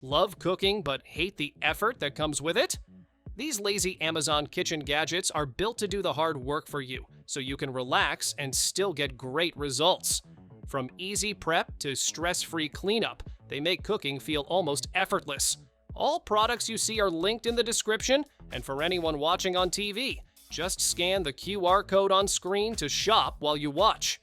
Love cooking but hate the effort that comes with it? These lazy Amazon kitchen gadgets are built to do the hard work for you, so you can relax and still get great results. From easy prep to stress-free cleanup, they make cooking feel almost effortless. All products you see are linked in the description, and for anyone watching on TV, just scan the QR code on screen to shop while you watch.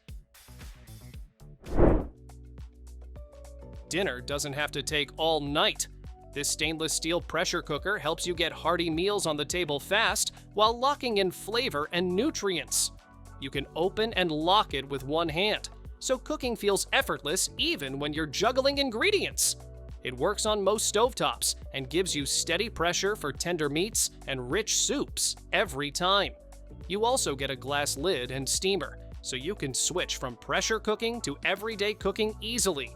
Dinner doesn't have to take all night. This stainless steel pressure cooker helps you get hearty meals on the table fast while locking in flavor and nutrients. You can open and lock it with one hand, so cooking feels effortless even when you're juggling ingredients. It works on most stovetops and gives you steady pressure for tender meats and rich soups every time. You also get a glass lid and steamer, so you can switch from pressure cooking to everyday cooking easily.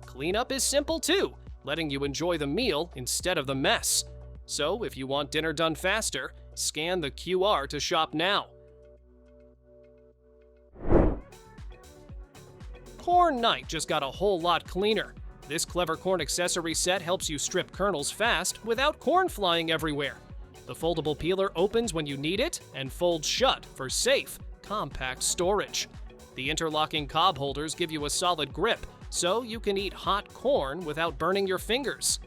Cleanup is simple too, letting you enjoy the meal instead of the mess. So if you want dinner done faster, scan the QR to shop now. Corn night just got a whole lot cleaner. This clever corn accessory set helps you strip kernels fast without corn flying everywhere. The foldable peeler opens when you need it and folds shut for safe, compact storage. The interlocking cob holders give you a solid grip, so you can eat hot corn without burning your fingers.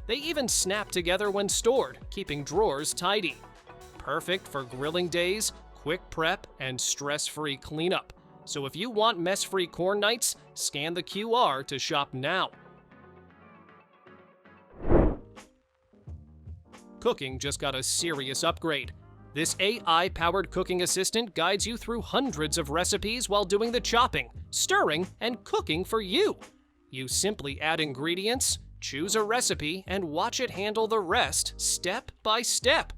They even snap together when stored, keeping drawers tidy. Perfect for grilling days, quick prep, and stress-free cleanup. So if you want mess-free corn nights, scan the QR to shop now. Cooking just got a serious upgrade. This AI-powered cooking assistant guides you through hundreds of recipes while doing the chopping, stirring, and cooking for you. You simply add ingredients, choose a recipe, and watch it handle the rest step by step.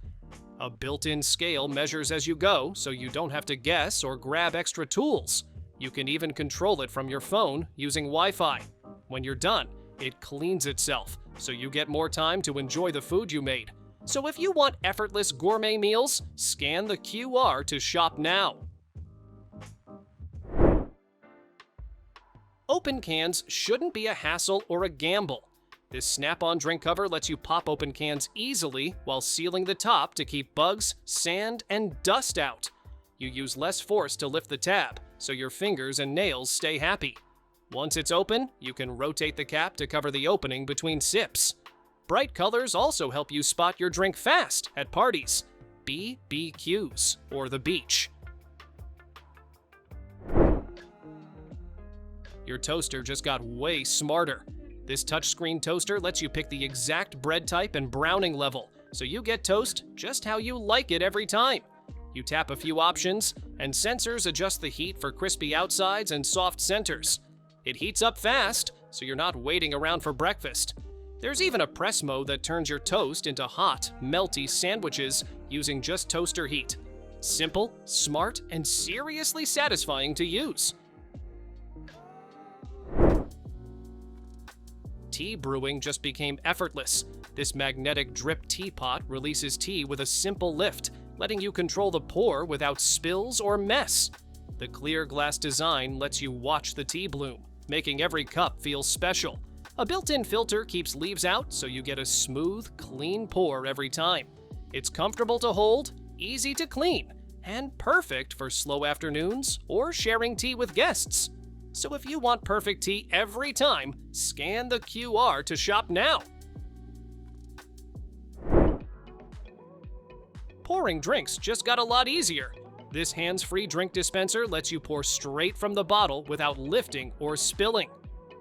A built-in scale measures as you go, so you don't have to guess or grab extra tools. You can even control it from your phone using Wi-Fi. When you're done, it cleans itself, so you get more time to enjoy the food you made. So if you want effortless gourmet meals, scan the QR to shop now. Open cans shouldn't be a hassle or a gamble. This snap-on drink cover lets you pop open cans easily while sealing the top to keep bugs, sand, and dust out. You use less force to lift the tab, so your fingers and nails stay happy. Once it's open, you can rotate the cap to cover the opening between sips. Bright colors also help you spot your drink fast at parties, BBQs, or the beach. Your toaster just got way smarter. This touchscreen toaster lets you pick the exact bread type and browning level, so you get toast just how you like it every time. You tap a few options, and sensors adjust the heat for crispy outsides and soft centers. It heats up fast, so you're not waiting around for breakfast. There's even a press mode that turns your toast into hot, melty sandwiches using just toaster heat. Simple, smart, and seriously satisfying to use. Tea brewing just became effortless. This magnetic drip teapot releases tea with a simple lift, letting you control the pour without spills or mess. The clear glass design lets you watch the tea bloom, making every cup feel special. A built-in filter keeps leaves out, so you get a smooth, clean pour every time. It's comfortable to hold, easy to clean, and perfect for slow afternoons or sharing tea with guests. So if you want perfect tea every time, scan the QR to shop now. Pouring drinks just got a lot easier. This hands-free drink dispenser lets you pour straight from the bottle without lifting or spilling.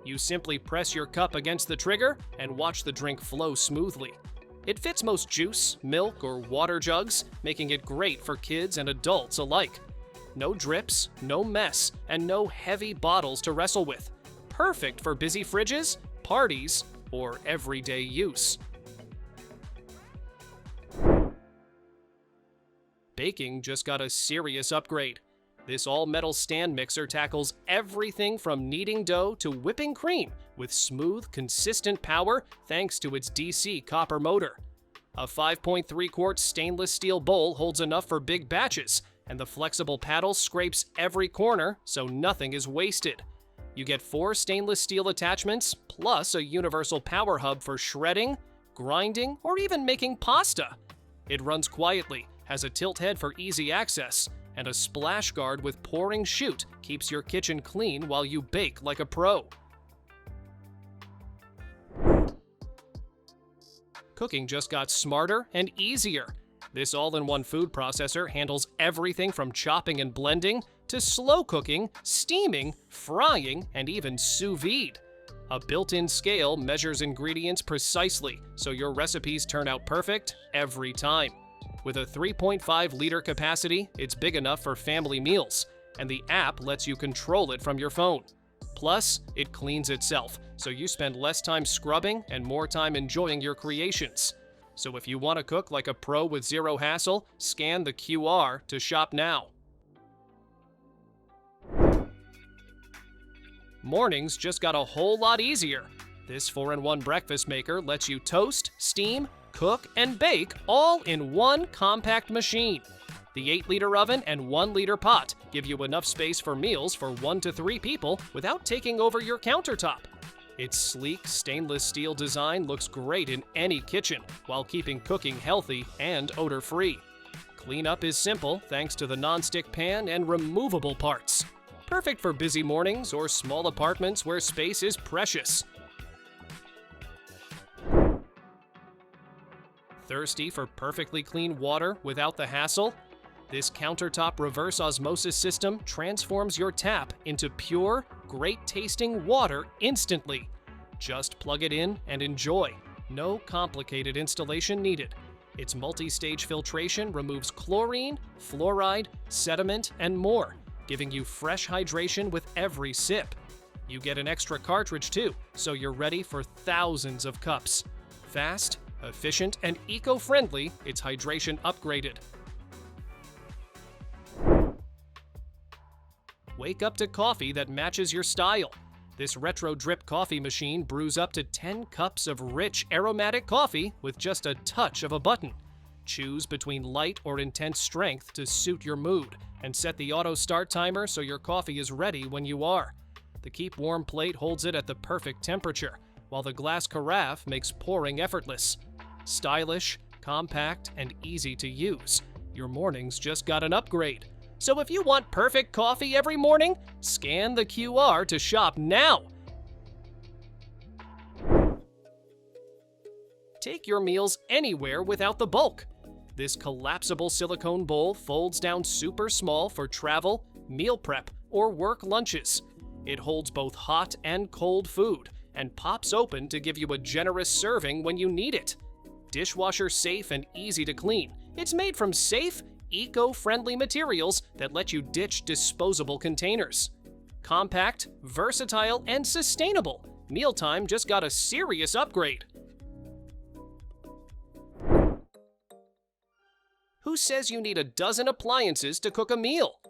You simply press your cup against the trigger and watch the drink flow smoothly. It fits most juice, milk, or water jugs, making it great for kids and adults alike. No drips, no mess, and no heavy bottles to wrestle with. Perfect for busy fridges, parties, or everyday use. Baking just got a serious upgrade. This all-metal stand mixer tackles everything from kneading dough to whipping cream with smooth, consistent power thanks to its DC copper motor. A 5.3-quart stainless steel bowl holds enough for big batches, and the flexible paddle scrapes every corner so nothing is wasted. You get 4 stainless steel attachments, plus a universal power hub for shredding, grinding, or even making pasta. It runs quietly, has a tilt head for easy access, and a splash guard with pouring chute keeps your kitchen clean while you bake like a pro. Cooking just got smarter and easier. This all-in-one food processor handles everything from chopping and blending to slow cooking, steaming, frying, and even sous vide. A built-in scale measures ingredients precisely, so your recipes turn out perfect every time. With a 3.5-liter capacity, it's big enough for family meals, and the app lets you control it from your phone. Plus, it cleans itself, so you spend less time scrubbing and more time enjoying your creations. So if you want to cook like a pro with zero hassle, scan the QR to shop now. Mornings just got a whole lot easier. This 4-in-1 breakfast maker lets you toast, steam, cook, and bake all in one compact machine. The 8-liter oven and 1-liter pot give you enough space for meals for 1 to 3 people without taking over your countertop. Its sleek stainless steel design looks great in any kitchen while keeping cooking healthy and odor-free. Cleanup is simple thanks to the non-stick pan and removable parts. Perfect for busy mornings or small apartments where space is precious. Thirsty for perfectly clean water without the hassle? This countertop reverse osmosis system transforms your tap into pure, great-tasting water instantly. Just plug it in and enjoy. No complicated installation needed. Its multi-stage filtration removes chlorine, fluoride, sediment, and more, giving you fresh hydration with every sip. You get an extra cartridge too, so you're ready for thousands of cups. Fast, efficient, and eco-friendly, it's hydration upgraded. Wake up to coffee that matches your style. This retro drip coffee machine brews up to 10 cups of rich, aromatic coffee with just a touch of a button. Choose between light or intense strength to suit your mood, and set the auto start timer so your coffee is ready when you are. The Keep Warm plate holds it at the perfect temperature, while the glass carafe makes pouring effortless. Stylish, compact, and easy to use. Your mornings just got an upgrade. So if you want perfect coffee every morning, scan the QR to shop now. Take your meals anywhere without the bulk. This collapsible silicone bowl folds down super small for travel, meal prep, or work lunches. It holds both hot and cold food and pops open to give you a generous serving when you need it. Dishwasher safe and easy to clean. It's made from safe, eco-friendly materials that let you ditch disposable containers. Compact, versatile, and sustainable, mealtime just got a serious upgrade. Who says you need a dozen appliances to cook a meal?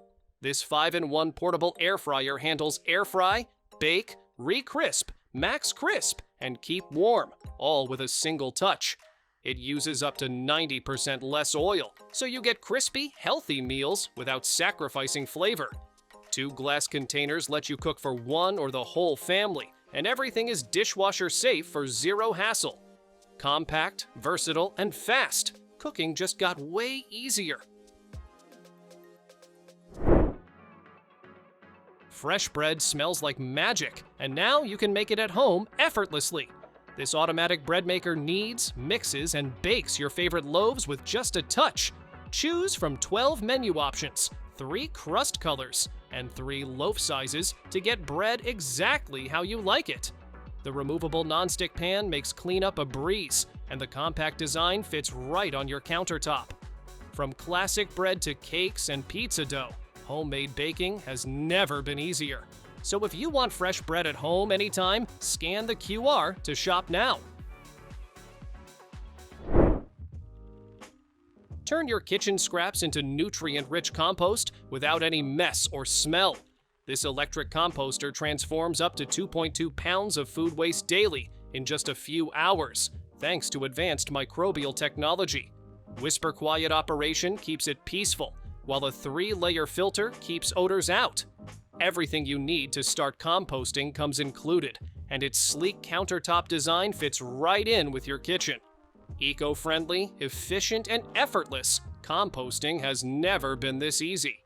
This 5-in-1 portable air fryer handles air fry, bake, re-crisp, max crisp, and keep warm, all with a single touch. It uses up to 90% less oil, so you get crispy, healthy meals without sacrificing flavor. 2 glass containers let you cook for one or the whole family, and everything is dishwasher safe for zero hassle. Compact, versatile, and fast. Cooking just got way easier. Fresh bread smells like magic, and now you can make it at home effortlessly. This automatic bread maker kneads, mixes, and bakes your favorite loaves with just a touch. Choose from 12 menu options, 3 crust colors, and 3 loaf sizes to get bread exactly how you like it. The removable nonstick pan makes cleanup a breeze, and the compact design fits right on your countertop. From classic bread to cakes and pizza dough, homemade baking has never been easier. So if you want fresh bread at home anytime, scan the QR to shop now. Turn your kitchen scraps into nutrient-rich compost without any mess or smell. This electric composter transforms up to 2.2 pounds of food waste daily in just a few hours, thanks to advanced microbial technology. Whisper quiet operation keeps it peaceful, while a 3-layer filter keeps odors out. Everything you need to start composting comes included, and its sleek countertop design fits right in with your kitchen. Eco-friendly, efficient, and effortless, composting has never been this easy.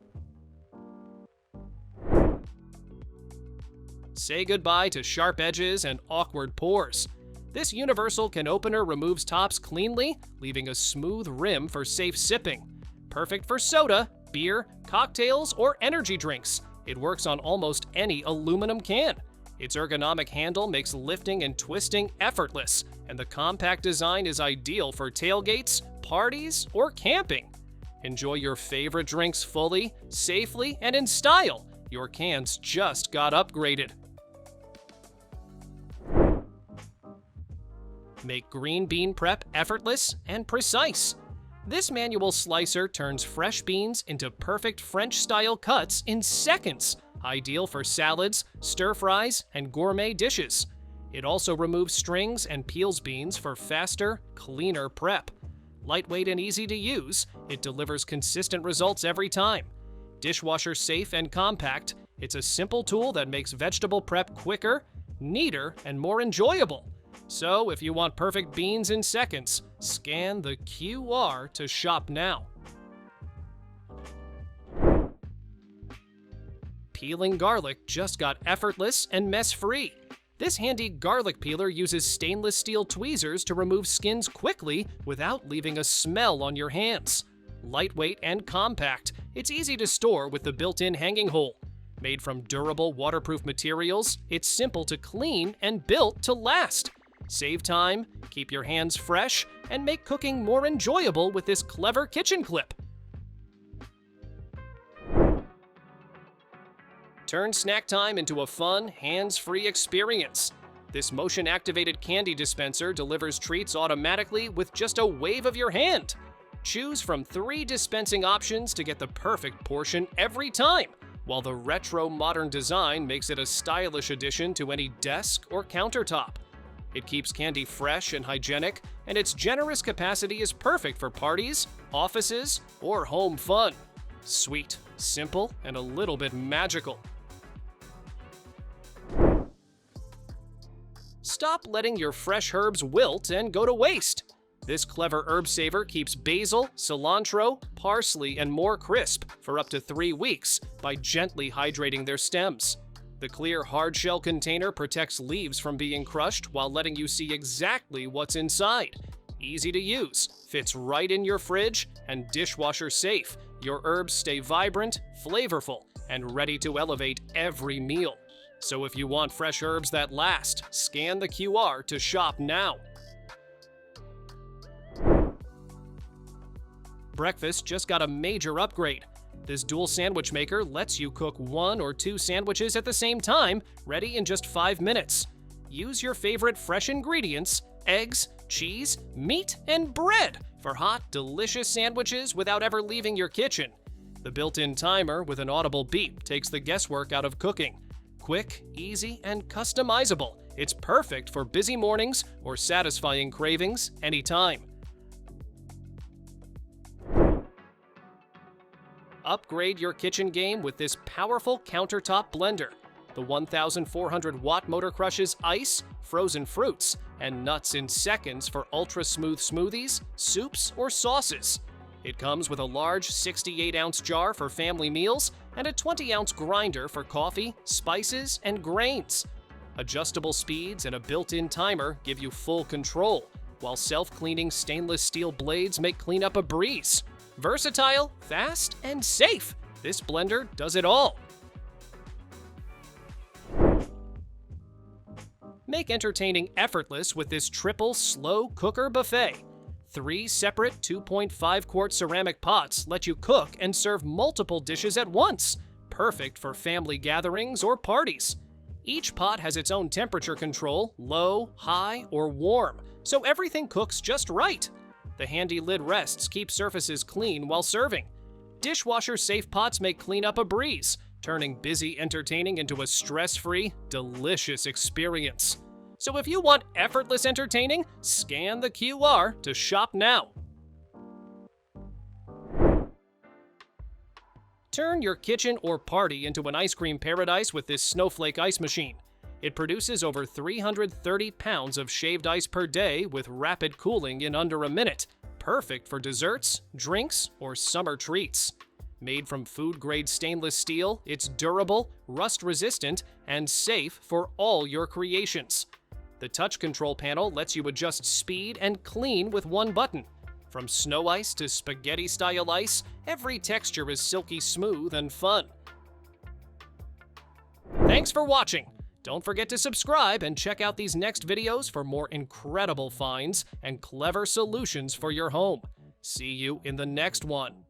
Say goodbye to sharp edges and awkward pores. This universal can opener removes tops cleanly, leaving a smooth rim for safe sipping. Perfect for soda, beer, cocktails, or energy drinks. It works on almost any aluminum can. Its ergonomic handle makes lifting and twisting effortless, and the compact design is ideal for tailgates, parties, or camping. Enjoy your favorite drinks fully, safely, and in style. Your cans just got upgraded. Make green bean prep effortless and precise. This manual slicer turns fresh beans into perfect French-style cuts in seconds, ideal for salads, stir-fries, and gourmet dishes. It also removes strings and peels beans for faster, cleaner prep. Lightweight and easy to use, it delivers consistent results every time. Dishwasher safe and compact, it's a simple tool that makes vegetable prep quicker, neater, and more enjoyable. So if you want perfect beans in seconds, scan the QR to shop now. Peeling garlic just got effortless and mess-free. This handy garlic peeler uses stainless steel tweezers to remove skins quickly without leaving a smell on your hands. Lightweight and compact, it's easy to store with the built-in hanging hole. Made from durable, waterproof materials, it's simple to clean and built to last. Save time, keep your hands fresh, and make cooking more enjoyable with this clever kitchen clip. Turn snack time into a fun, hands-free experience. This motion-activated candy dispenser delivers treats automatically with just a wave of your hand. Choose from 3 dispensing options to get the perfect portion every time, while the retro modern design makes it a stylish addition to any desk or countertop. It keeps candy fresh and hygienic, and its generous capacity is perfect for parties, offices, or home fun. Sweet, simple, and a little bit magical. Stop letting your fresh herbs wilt and go to waste. This clever herb saver keeps basil, cilantro, parsley, and more crisp for up to 3 weeks by gently hydrating their stems. The clear hard-shell container protects leaves from being crushed while letting you see exactly what's inside. Easy to use, fits right in your fridge, and dishwasher safe. Your herbs stay vibrant, flavorful, and ready to elevate every meal. So if you want fresh herbs that last, scan the QR to shop now. Breakfast just got a major upgrade. This dual sandwich maker lets you cook 1 or 2 sandwiches at the same time, ready in just 5 minutes. Use your favorite fresh ingredients, eggs, cheese, meat, and bread for hot, delicious sandwiches without ever leaving your kitchen. The built-in timer with an audible beep takes the guesswork out of cooking. Quick, easy, and customizable, it's perfect for busy mornings or satisfying cravings anytime. Upgrade your kitchen game with this powerful countertop blender. The 1,400-watt motor crushes ice, frozen fruits, and nuts in seconds for ultra-smooth smoothies, soups, or sauces. It comes with a large 68-ounce jar for family meals and a 20-ounce grinder for coffee, spices, and grains. Adjustable speeds and a built-in timer give you full control, while self-cleaning stainless steel blades make cleanup a breeze. Versatile, fast, and safe, this blender does it all. Make entertaining effortless with this triple slow cooker buffet. 3 separate 2.5-quart ceramic pots let you cook and serve multiple dishes at once, perfect for family gatherings or parties. Each pot has its own temperature control, low, high, or warm, so everything cooks just right. The handy lid rests keep surfaces clean while serving. Dishwasher-safe pots make cleanup a breeze, turning busy entertaining into a stress-free, delicious experience. So if you want effortless entertaining, scan the QR to shop now. Turn your kitchen or party into an ice cream paradise with this snowflake ice machine. It produces over 330 pounds of shaved ice per day with rapid cooling in under a minute, perfect for desserts, drinks, or summer treats. Made from food-grade stainless steel, it's durable, rust-resistant, and safe for all your creations. The touch control panel lets you adjust speed and clean with one button. From snow ice to spaghetti-style ice, every texture is silky smooth and fun. Thanks for watching! Don't forget to subscribe and check out these next videos for more incredible finds and clever solutions for your home. See you in the next one.